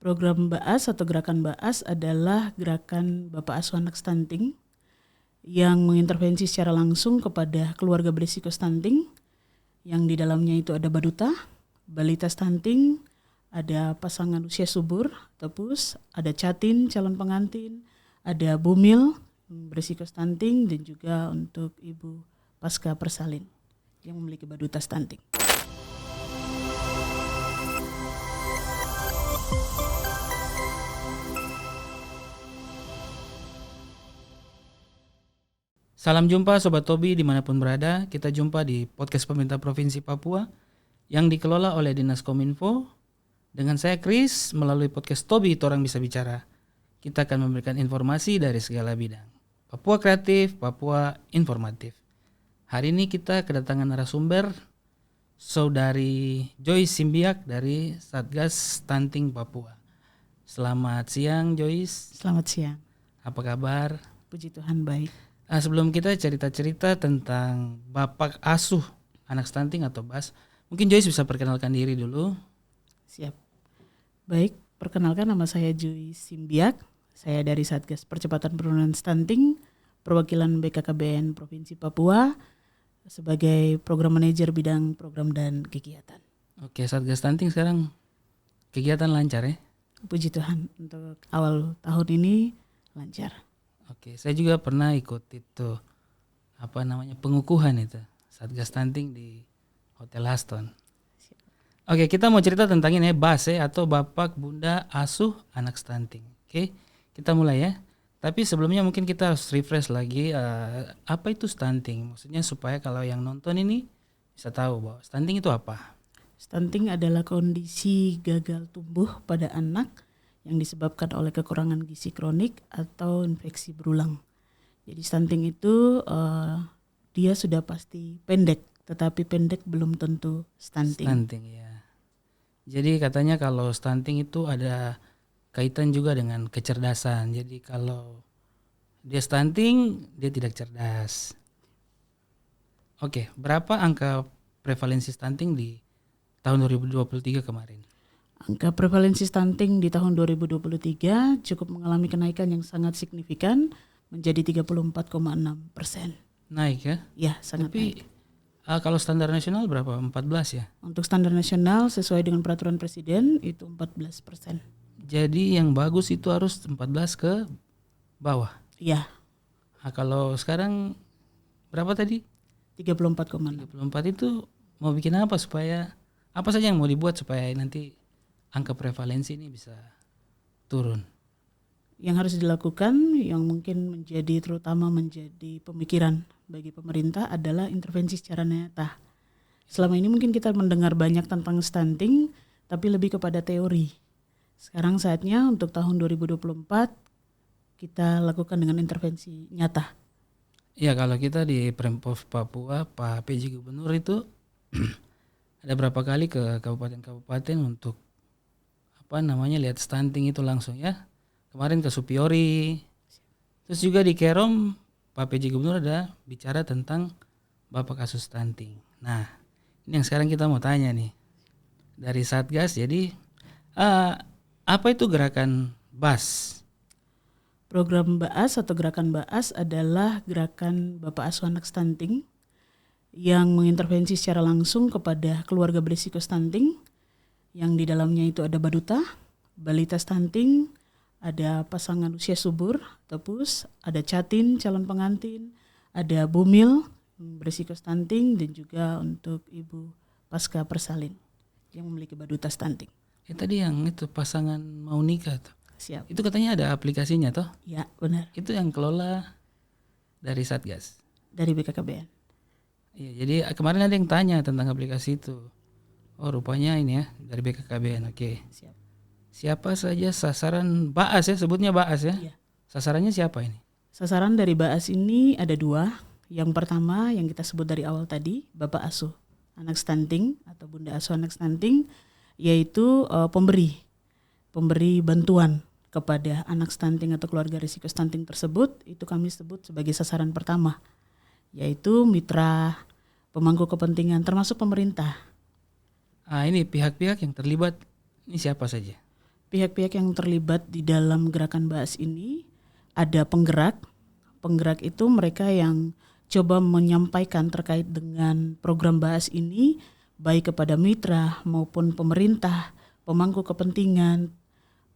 Program BAAS atau Gerakan BAAS adalah gerakan Bapak Asuh Anak Stunting yang mengintervensi secara langsung kepada keluarga berisiko stunting yang di dalamnya itu ada baduta, balita stunting, ada pasangan usia subur atau PUS, ada catin calon pengantin, ada bumil berisiko stunting dan juga untuk ibu pasca persalin yang memiliki baduta stunting. Salam jumpa Sobat Tobi dimanapun berada. Kita jumpa di podcast pemerintah Provinsi Papua yang dikelola oleh Dinas Kominfo. Dengan saya Chris, melalui podcast Tobi Torang Bisa Bicara. Kita akan memberikan informasi dari segala bidang. Papua kreatif, Papua informatif. Hari ini kita kedatangan narasumber Saudari Joyce Simbiak dari Satgas Stunting Papua. Selamat siang Joyce. Selamat siang. Apa kabar? Puji Tuhan baik. Sebelum kita cerita-cerita tentang Bapak Asuh Anak Stunting atau BAS, mungkin Joyce bisa perkenalkan diri dulu. Siap. Baik, perkenalkan nama saya Joyce Simbiak. Saya dari Satgas Percepatan Penurunan Stunting, perwakilan BKKBN Provinsi Papua sebagai program manajer bidang program dan kegiatan. Oke, Satgas Stunting sekarang kegiatan lancar ya? Puji Tuhan, untuk awal tahun ini lancar. Oke, saya juga pernah ikut itu pengukuhan itu Satgas Stunting di Hotel Aston. Oke, kita mau cerita tentang ini BAS atau Bapak Bunda Asuh Anak Stunting. Oke, kita mulai ya. Tapi sebelumnya mungkin kita harus refresh lagi apa itu stunting. Maksudnya supaya kalau yang nonton ini bisa tahu bahwa stunting itu apa. Stunting adalah kondisi gagal tumbuh pada anak yang disebabkan oleh kekurangan gizi kronik atau infeksi berulang. Jadi stunting itu dia sudah pasti pendek, tetapi pendek belum tentu stunting. Stunting ya. Jadi katanya kalau stunting itu ada kaitan juga dengan kecerdasan. Jadi kalau dia stunting, dia tidak cerdas. Oke, berapa angka prevalensi stunting di tahun 2023 kemarin? Angka prevalensi stunting di tahun 2023 cukup mengalami kenaikan yang sangat signifikan menjadi 34,6%. Naik ya? Ya, sangat naik. Kalau standar nasional berapa? 14 ya? Untuk standar nasional sesuai dengan peraturan presiden itu 14%. Jadi yang bagus itu harus 14 ke bawah? Iya. Kalau sekarang berapa tadi? 34,6. 34 itu mau bikin apa supaya, apa saja yang mau dibuat supaya nanti angka prevalensi ini bisa turun? Yang harus dilakukan yang mungkin terutama menjadi pemikiran bagi pemerintah adalah intervensi secara nyata. Selama ini mungkin kita mendengar banyak tentang stunting tapi lebih kepada teori. Sekarang saatnya untuk tahun 2024 kita lakukan dengan intervensi nyata. Ya, kalau kita di Pemprov Papua, Pak PJ Gubernur itu ada berapa kali ke kabupaten-kabupaten untuk lihat stunting itu langsung ya. Kemarin ke Supiori. Terus juga di Kerom Pak PJ Gubernur ada bicara tentang Bapak kasus stunting. Nah, ini yang sekarang kita mau tanya nih. Dari Satgas, jadi apa itu gerakan BAS? Program BAAS atau Gerakan BAAS adalah gerakan Bapak Asuh Anak Stunting yang mengintervensi secara langsung kepada keluarga berisiko stunting yang di dalamnya itu ada baduta, balita stunting, ada pasangan usia subur atau PUS, ada catin calon pengantin, ada bumil berisiko stunting dan juga untuk ibu pasca persalin yang memiliki baduta stunting. Tadi yang itu pasangan mau nikah tuh. Siap. Itu katanya ada aplikasinya toh? Ya, benar. Itu yang kelola dari Satgas. Dari BKKBN. Iya, jadi kemarin ada yang tanya tentang aplikasi itu. Oh, rupanya ini ya dari BKKBN. Oke. Siap. Siapa saja sasaran BAAS ya, sebutnya BAAS ya? Iya. Sasarannya siapa ini? Sasaran dari BAAS ini ada 2. Yang pertama yang kita sebut dari awal tadi, Bapak Asuh Anak Stunting atau Bunda Asuh Anak Stunting, yaitu pemberi bantuan kepada anak stunting atau keluarga risiko stunting tersebut. Itu kami sebut sebagai sasaran pertama, yaitu mitra pemangku kepentingan termasuk pemerintah. Ini pihak-pihak yang terlibat ini siapa saja? Pihak-pihak yang terlibat di dalam gerakan BAAS ini ada penggerak. Penggerak itu mereka yang coba menyampaikan terkait dengan program BAAS ini baik kepada mitra maupun pemerintah, pemangku kepentingan.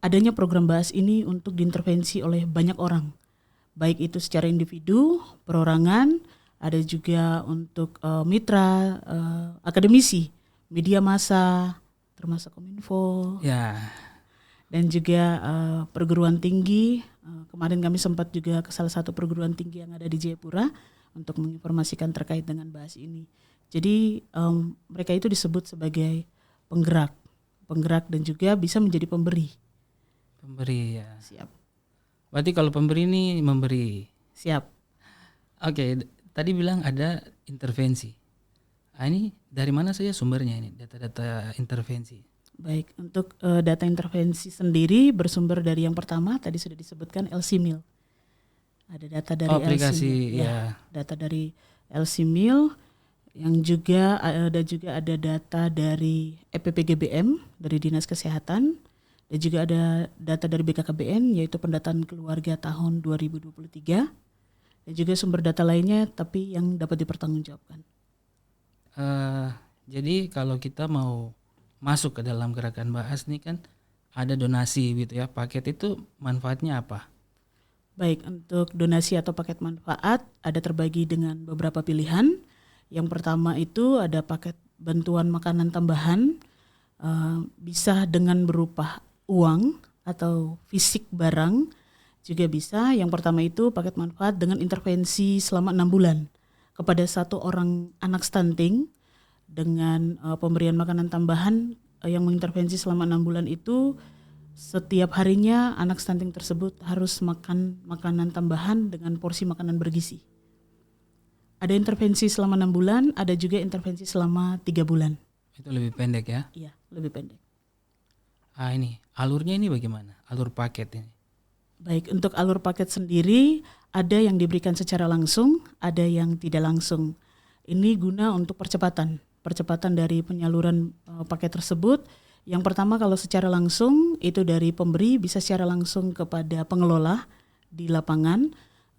Adanya program BAAS ini untuk diintervensi oleh banyak orang, baik itu secara individu, perorangan, ada juga untuk mitra, akademisi, media massa, termasuk Kominfo, Ya, dan juga perguruan tinggi. Kemarin kami sempat juga ke salah satu perguruan tinggi yang ada di Jayapura untuk menginformasikan terkait dengan BAAS ini. Jadi mereka itu disebut sebagai penggerak dan juga bisa menjadi pemberi. pemberi ya. Siap. Berarti kalau pemberi ini memberi. Siap. Oke, tadi bilang ada intervensi. Ini dari mana saja sumbernya ini data-data intervensi? Baik, untuk data intervensi sendiri bersumber dari yang pertama tadi sudah disebutkan LC-Mil. Ada data dari aplikasi LC-Mil. ya. Data dari LC-Mil yang juga ada data dari EPPGBM dari Dinas Kesehatan, dan juga ada data dari BKKBN yaitu pendataan keluarga tahun 2023, dan juga sumber data lainnya tapi yang dapat dipertanggungjawabkan. Jadi kalau kita mau masuk ke dalam gerakan BAAS ini kan ada donasi gitu ya. Paket itu manfaatnya apa? Baik, untuk donasi atau paket manfaat ada terbagi dengan beberapa pilihan. Yang pertama itu ada paket bantuan makanan tambahan, bisa dengan berupa uang atau fisik barang juga bisa. Yang pertama itu paket manfaat dengan intervensi selama 6 bulan kepada satu orang anak stunting dengan pemberian makanan tambahan yang mengintervensi selama 6 bulan itu. Setiap harinya anak stunting tersebut harus makan makanan tambahan dengan porsi makanan bergizi. Ada intervensi selama 6 bulan, ada juga intervensi selama 3 bulan. Itu lebih pendek ya? Iya, lebih pendek. Ini alurnya ini bagaimana? Alur paket ini? Baik, untuk alur paket sendiri ada yang diberikan secara langsung, ada yang tidak langsung. Ini guna untuk percepatan dari penyaluran paket tersebut. Yang pertama kalau secara langsung itu dari pemberi bisa secara langsung kepada pengelola di lapangan.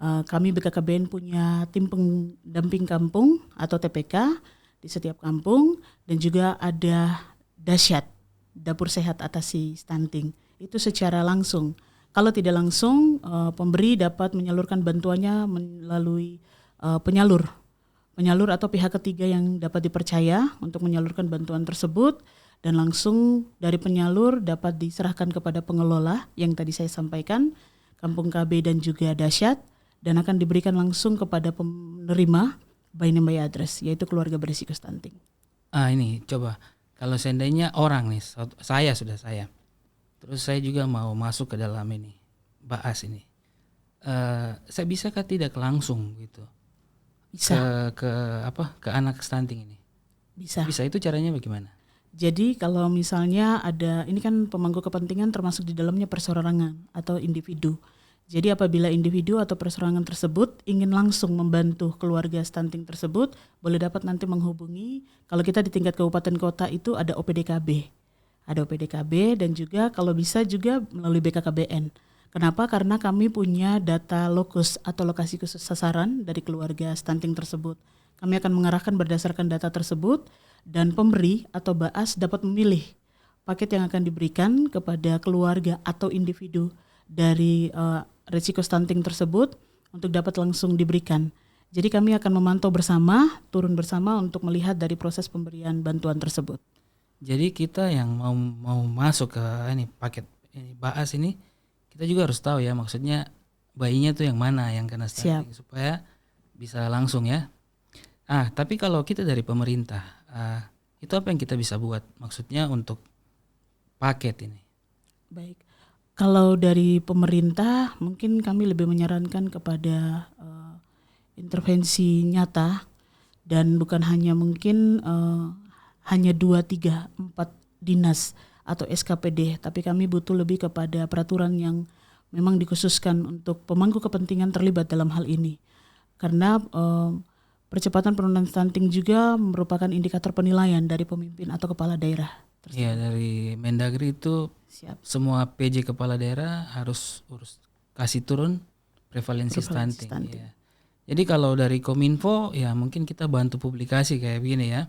Kami BKKBN punya tim pendamping kampung atau TPK di setiap kampung, dan juga ada Dasyat, Dapur Sehat Atasi Stunting. Itu secara langsung. Kalau tidak langsung, pemberi dapat menyalurkan bantuannya melalui penyalur atau pihak ketiga yang dapat dipercaya untuk menyalurkan bantuan tersebut, dan langsung dari penyalur dapat diserahkan kepada pengelola yang tadi saya sampaikan, Kampung KB dan juga Dasyat, dan akan diberikan langsung kepada penerima by name by address, yaitu keluarga berisiko stunting. Ini coba kalau seandainya orang nih, saya, terus saya juga mau masuk ke dalam ini BAAS ini, saya bisakah tidak langsung gitu? Bisa. Ke anak stunting ini? Bisa. Bisa, itu caranya bagaimana? Jadi kalau misalnya ada, ini kan pemangku kepentingan termasuk di dalamnya perseorangan atau individu. Jadi apabila individu atau perseorangan tersebut ingin langsung membantu keluarga stunting tersebut, boleh dapat nanti menghubungi. Kalau kita di tingkat kabupaten kota itu ada OPDKB. Ada OPDKB dan juga kalau bisa juga melalui BKKBN. Kenapa? Karena kami punya data lokus atau lokasi khusus sasaran dari keluarga stunting tersebut. Kami akan mengarahkan berdasarkan data tersebut, dan pemberi atau BAAS dapat memilih paket yang akan diberikan kepada keluarga atau individu dari risiko stunting tersebut untuk dapat langsung diberikan. Jadi kami akan memantau bersama, turun bersama untuk melihat dari proses pemberian bantuan tersebut. Jadi kita yang mau masuk ke ini paket ini BAAS ini, kita juga harus tahu ya, maksudnya bayinya tuh yang mana yang kena stunting. Siap. Supaya bisa langsung ya. Tapi kalau kita dari pemerintah, itu apa yang kita bisa buat maksudnya untuk paket ini? Baik. Kalau dari pemerintah mungkin kami lebih menyarankan kepada intervensi nyata, dan bukan hanya mungkin hanya 2, 3, 4 dinas atau SKPD, tapi kami butuh lebih kepada peraturan yang memang dikhususkan untuk pemangku kepentingan terlibat dalam hal ini. Karena percepatan penurunan stunting juga merupakan indikator penilaian dari pemimpin atau kepala daerah Ya, dari Mendagri itu Siap. semua PJ kepala daerah harus kasih turun prevalensi Prevalensi stunting. stunting. Ya. Jadi kalau dari Kominfo ya mungkin kita bantu publikasi kayak begini ya.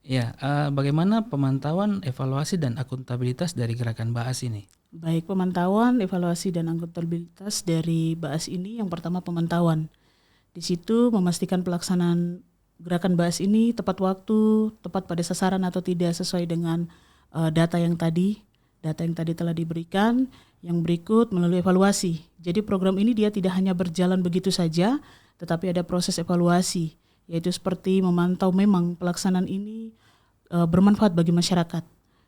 Ya, bagaimana pemantauan, evaluasi dan akuntabilitas dari gerakan BAAS ini? Baik, pemantauan, evaluasi dan akuntabilitas dari BAAS ini, yang pertama pemantauan. Di situ memastikan pelaksanaan gerakan BAAS ini tepat waktu, tepat pada sasaran atau tidak sesuai dengan data yang tadi telah diberikan. Yang berikut melalui evaluasi. Jadi program ini dia tidak hanya berjalan begitu saja, tetapi ada proses evaluasi, yaitu seperti memantau memang pelaksanaan ini bermanfaat bagi masyarakat.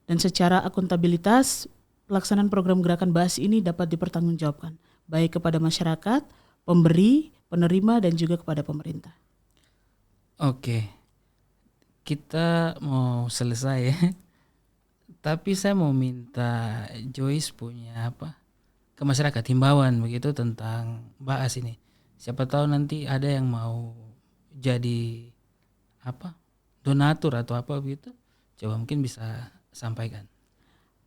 Dan secara akuntabilitas, pelaksanaan program gerakan BAAS ini dapat dipertanggungjawabkan, baik kepada masyarakat, pemberi, penerima, dan juga kepada pemerintah. Oke, kita mau selesai ya. Tapi saya mau minta Joyce punya ke masyarakat himbauan begitu tentang BAAS ini. Siapa tahu nanti ada yang mau jadi donatur atau apa begitu. Coba mungkin bisa sampaikan.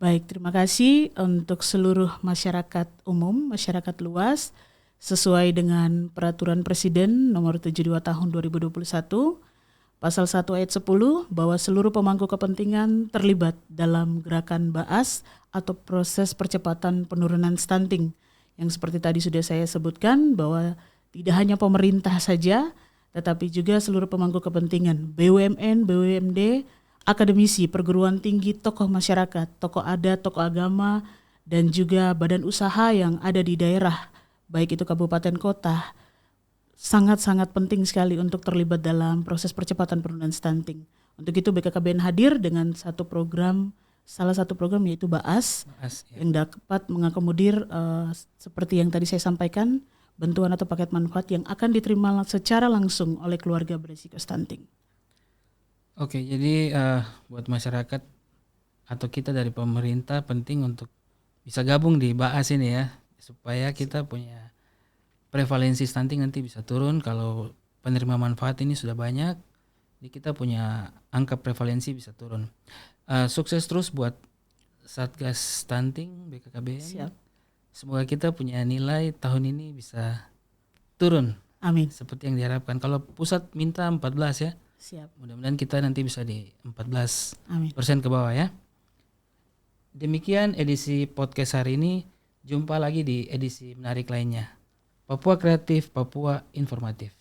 Baik, terima kasih untuk seluruh masyarakat umum, masyarakat luas, sesuai dengan Peraturan Presiden Nomor 72 Tahun 2021, Pasal 1 ayat 10, bahwa seluruh pemangku kepentingan terlibat dalam gerakan BAAS atau proses percepatan penurunan stunting. Yang seperti tadi sudah saya sebutkan, bahwa tidak hanya pemerintah saja, tetapi juga seluruh pemangku kepentingan, BUMN, BUMD, akademisi, perguruan tinggi, tokoh masyarakat, tokoh adat, tokoh agama, dan juga badan usaha yang ada di daerah, baik itu kabupaten kota, sangat-sangat penting sekali untuk terlibat dalam proses percepatan penurunan stunting. Untuk itu BKKBN hadir dengan salah satu program yaitu BAAS ya. yang dapat mengakomodir seperti yang tadi saya sampaikan, bantuan atau paket manfaat yang akan diterima secara langsung oleh keluarga berisiko stunting. Oke, jadi buat masyarakat atau kita dari pemerintah penting untuk bisa gabung di BAAS ini ya, supaya kita punya prevalensi stunting nanti bisa turun. Kalau penerima manfaat ini sudah banyak, jadi kita punya angka prevalensi bisa turun. Sukses terus buat Satgas Stunting BKKBN. Siap. Semoga kita punya nilai tahun ini bisa turun. Amin. Seperti yang diharapkan. Kalau pusat minta 14 ya. Siap. Mudah-mudahan kita nanti bisa di 14% Amin. ke bawah ya. Demikian edisi podcast hari ini. Jumpa lagi di edisi menarik lainnya. Papua Kreatif, Papua Informatif.